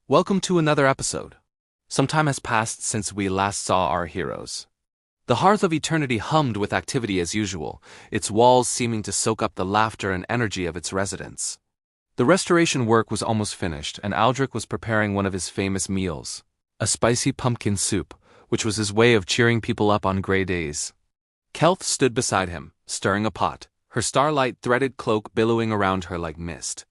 Welcome to another episode. Some time has passed since we last saw our heroes. The Hearth of Eternity hummed with activity as usual, its walls seeming to soak up the laughter and energy of its residents. The restoration work was almost finished, and Aldric was preparing one of his famous meals, a spicy pumpkin soup, which was his way of cheering people up on gray days. Kaelith stood beside him, stirring a pot, her starlight-threaded cloak billowing around her like mist.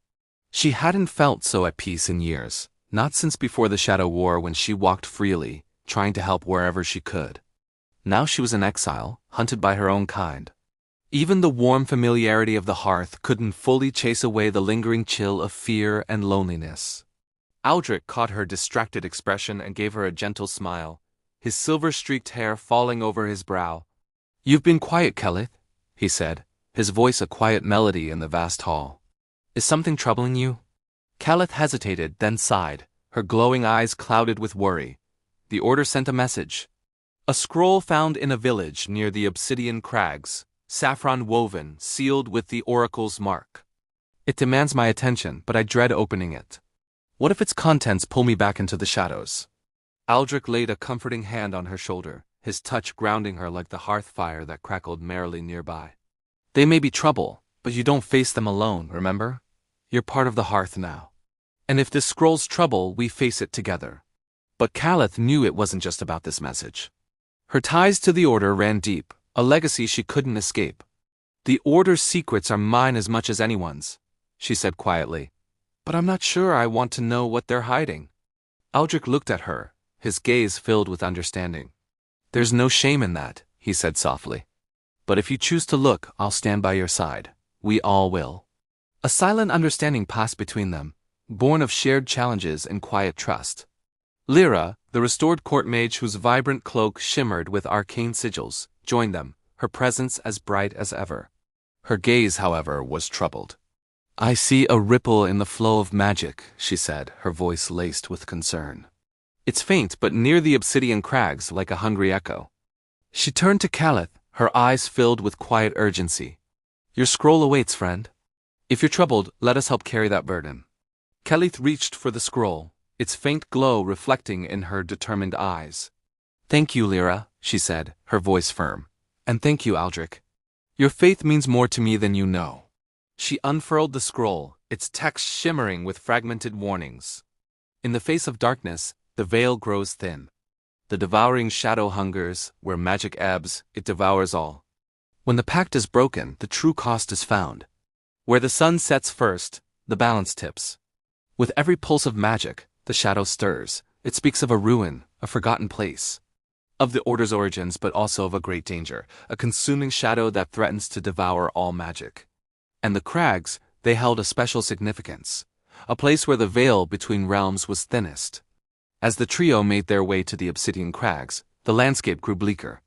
She hadn't felt so at peace in years. Not since before the Shadow War, when she walked freely, trying to help wherever she could. Now she was in exile, hunted by her own kind. Even the warm familiarity of the hearth couldn't fully chase away the lingering chill of fear and loneliness. Aldric caught her distracted expression and gave her a gentle smile, his silver-streaked hair falling over his brow. "You've been quiet, Kaelith," he said, his voice a quiet melody in the vast hall. "Is something troubling you?" Kaelith hesitated, then sighed, her glowing eyes clouded with worry. The Order sent a message. A scroll found in a village near the obsidian crags, saffron woven, sealed with the Oracle's mark. It demands my attention, but I dread opening it. What if its contents pull me back into the shadows? Aldric laid a comforting hand on her shoulder, his touch grounding her like the hearth fire that crackled merrily nearby. They may be trouble, but you don't face them alone, remember? You're part of the hearth now. And if this scroll's trouble, we face it together. But Kaelith knew it wasn't just about this message. Her ties to the Order ran deep, a legacy she couldn't escape. "The Order's secrets are mine as much as anyone's," she said quietly. "But I'm not sure I want to know what they're hiding." Aldric looked at her, his gaze filled with understanding. "There's no shame in that," he said softly. "But if you choose to look, I'll stand by your side. We all will." A silent understanding passed between them, born of shared challenges and quiet trust. Lira, the restored court mage whose vibrant cloak shimmered with arcane sigils, joined them, her presence as bright as ever. Her gaze, however, was troubled. "I see a ripple in the flow of magic," she said, her voice laced with concern. "It's faint, but near the obsidian crags, like a hungry echo." She turned to Kaelith, her eyes filled with quiet urgency. "Your scroll awaits, friend. If you're troubled, let us help carry that burden." Kaelith reached for the scroll, its faint glow reflecting in her determined eyes. "Thank you, Lira," she said, her voice firm. "And thank you, Aldric. Your faith means more to me than you know." She unfurled the scroll, its text shimmering with fragmented warnings. In the face of darkness, the veil grows thin. The devouring shadow hungers, where magic ebbs, it devours all. When the pact is broken, the true cost is found. Where the sun sets first, the balance tips. With every pulse of magic, the shadow stirs. It speaks of a ruin, a forgotten place. Of the Order's origins, but also of a great danger, a consuming shadow that threatens to devour all magic. And the crags, they held a special significance, a place where the veil between realms was thinnest. As the trio made their way to the obsidian crags, the landscape grew bleaker.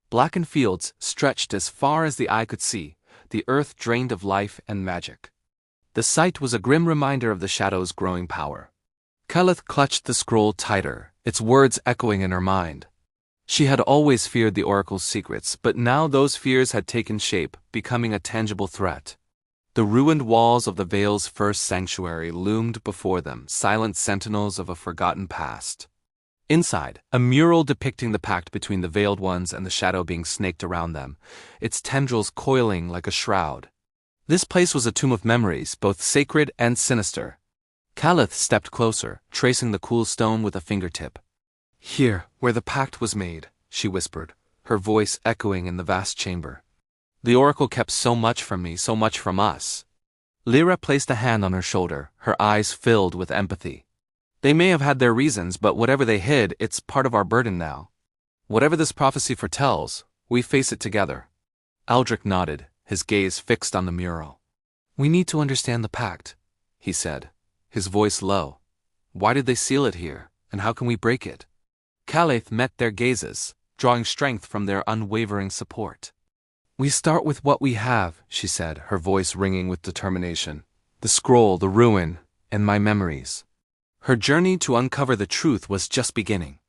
Blackened fields stretched as far as the eye could see, the earth drained of life and magic. The sight was a grim reminder of the shadow's growing power. Kaelith clutched the scroll tighter, its words echoing in her mind. She had always feared the Oracle's secrets, but now those fears had taken shape, becoming a tangible threat. The ruined walls of the Veil's first sanctuary loomed before them, silent sentinels of a forgotten past. Inside, a mural depicting the pact between the Veiled Ones and the shadow being snaked around them, its tendrils coiling like a shroud. This place was a tomb of memories, both sacred and sinister. Kaelith stepped closer, tracing the cool stone with a fingertip. "Here, where the pact was made," she whispered, her voice echoing in the vast chamber. "The Oracle kept so much from me, so much from us." Lira placed a hand on her shoulder, her eyes filled with empathy. "They may have had their reasons, but whatever they hid, it's part of our burden now. Whatever this prophecy foretells, we face it together." Aldric nodded, his gaze fixed on the mural. "We need to understand the pact," he said, his voice low. "Why did they seal it here, and how can we break it?" Kaelith met their gazes, drawing strength from their unwavering support. "We start with what we have," she said, her voice ringing with determination. "The scroll, the ruin, and my memories." Her journey to uncover the truth was just beginning.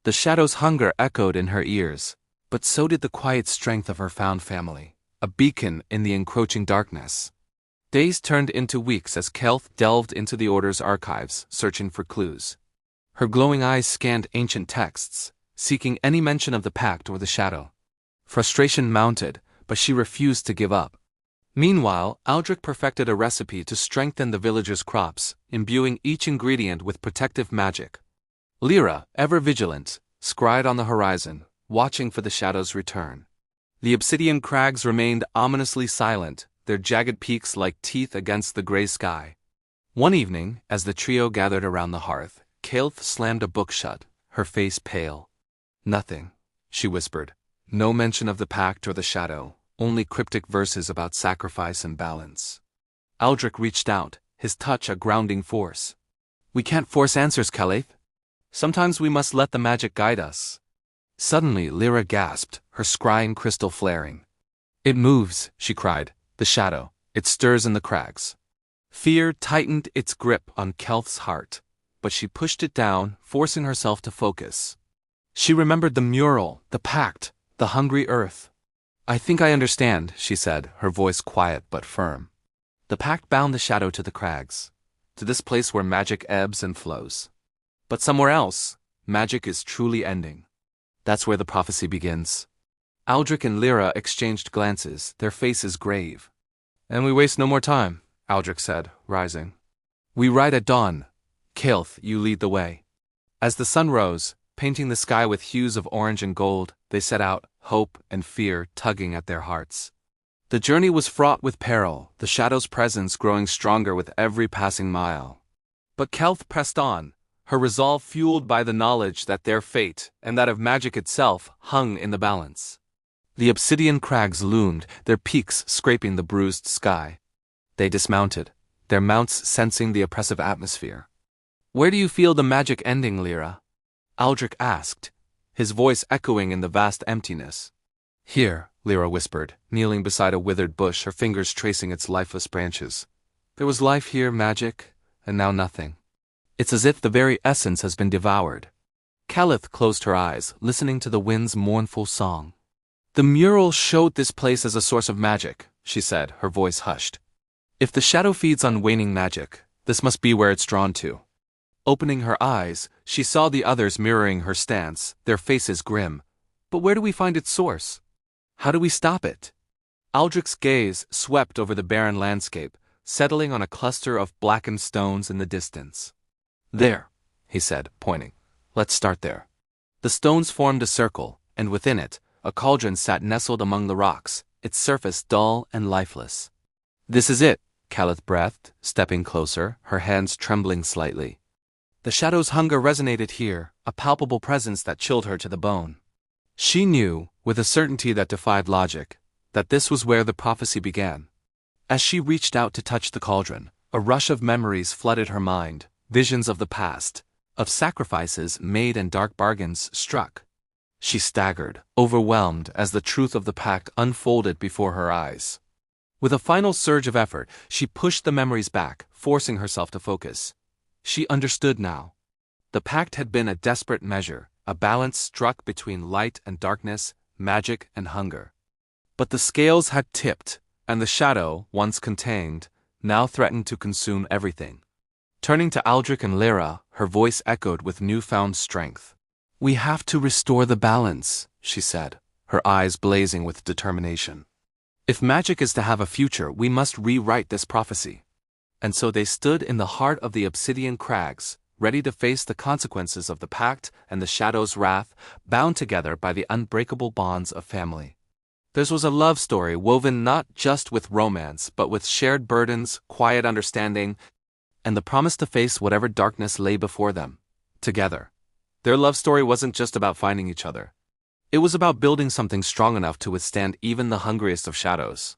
The shadow's hunger echoed in her ears, but so did the quiet strength of her found family, a beacon in the encroaching darkness. Days turned into weeks as Kaelith delved into the Order's archives, searching for clues. Her glowing eyes scanned ancient texts, seeking any mention of the pact or the shadow. Frustration mounted, but she refused to give up. Meanwhile, Aldric perfected a recipe to strengthen the villagers' crops, imbuing each ingredient with protective magic. Lira, ever vigilant, scried on the horizon, watching for the shadow's return. The obsidian crags remained ominously silent, their jagged peaks like teeth against the gray sky. One evening, as the trio gathered around the hearth, Kaelith slammed a book shut, her face pale. "Nothing," she whispered. "No mention of the pact or the shadow, only cryptic verses about sacrifice and balance." Aldric reached out, his touch a grounding force. "We can't force answers, Kaelith. Sometimes we must let the magic guide us." Suddenly Lira gasped, her scrying crystal flaring. "It moves," she cried, "the shadow. It stirs in the crags." Fear tightened its grip on Kaelith's heart, but she pushed it down, forcing herself to focus. She remembered the mural, the pact, the hungry earth. "I think I understand," she said, her voice quiet but firm. "The pact bound the shadow to the crags, to this place where magic ebbs and flows. But somewhere else, magic is truly ending. That's where the prophecy begins." Aldric and Lira exchanged glances, their faces grave. "And we waste no more time," Aldric said, rising. "We ride at dawn. Kaelith, you lead the way." As the sun rose, painting the sky with hues of orange and gold, they set out, hope and fear tugging at their hearts. The journey was fraught with peril, the shadow's presence growing stronger with every passing mile. But Kaelith pressed on, her resolve fueled by the knowledge that their fate, and that of magic itself, hung in the balance. The obsidian crags loomed, their peaks scraping the bruised sky. They dismounted, their mounts sensing the oppressive atmosphere. "Where do you feel the magic ending, Lira?" Aldric asked, his voice echoing in the vast emptiness. "Here," Lira whispered, kneeling beside a withered bush, her fingers tracing its lifeless branches. "There was life here, magic, and now nothing. It's as if the very essence has been devoured." Kaelith closed her eyes, listening to the wind's mournful song. "The mural showed this place as a source of magic," she said, her voice hushed. "If the shadow feeds on waning magic, this must be where it's drawn to." Opening her eyes, she saw the others mirroring her stance, their faces grim. "But where do we find its source? How do we stop it?" Aldric's gaze swept over the barren landscape, settling on a cluster of blackened stones in the distance. "There," he said, pointing. "Let's start there." The stones formed a circle, and within it, a cauldron sat nestled among the rocks, its surface dull and lifeless. "This is it," Kaelith breathed, stepping closer, her hands trembling slightly. The shadow's hunger resonated here, a palpable presence that chilled her to the bone. She knew, with a certainty that defied logic, that this was where the prophecy began. As she reached out to touch the cauldron, a rush of memories flooded her mind, visions of the past, of sacrifices made and dark bargains struck. She staggered, overwhelmed as the truth of the pact unfolded before her eyes. With a final surge of effort, she pushed the memories back, forcing herself to focus. She understood now. The pact had been a desperate measure, a balance struck between light and darkness, magic and hunger. But the scales had tipped, and the shadow, once contained, now threatened to consume everything. Turning to Aldric and Lira, her voice echoed with newfound strength. "We have to restore the balance," she said, her eyes blazing with determination. "If magic is to have a future, we must rewrite this prophecy." And so they stood in the heart of the obsidian crags, ready to face the consequences of the pact and the shadow's wrath, bound together by the unbreakable bonds of family. Theirs was a love story woven not just with romance, but with shared burdens, quiet understanding, and the promise to face whatever darkness lay before them, together. Their love story wasn't just about finding each other. It was about building something strong enough to withstand even the hungriest of shadows.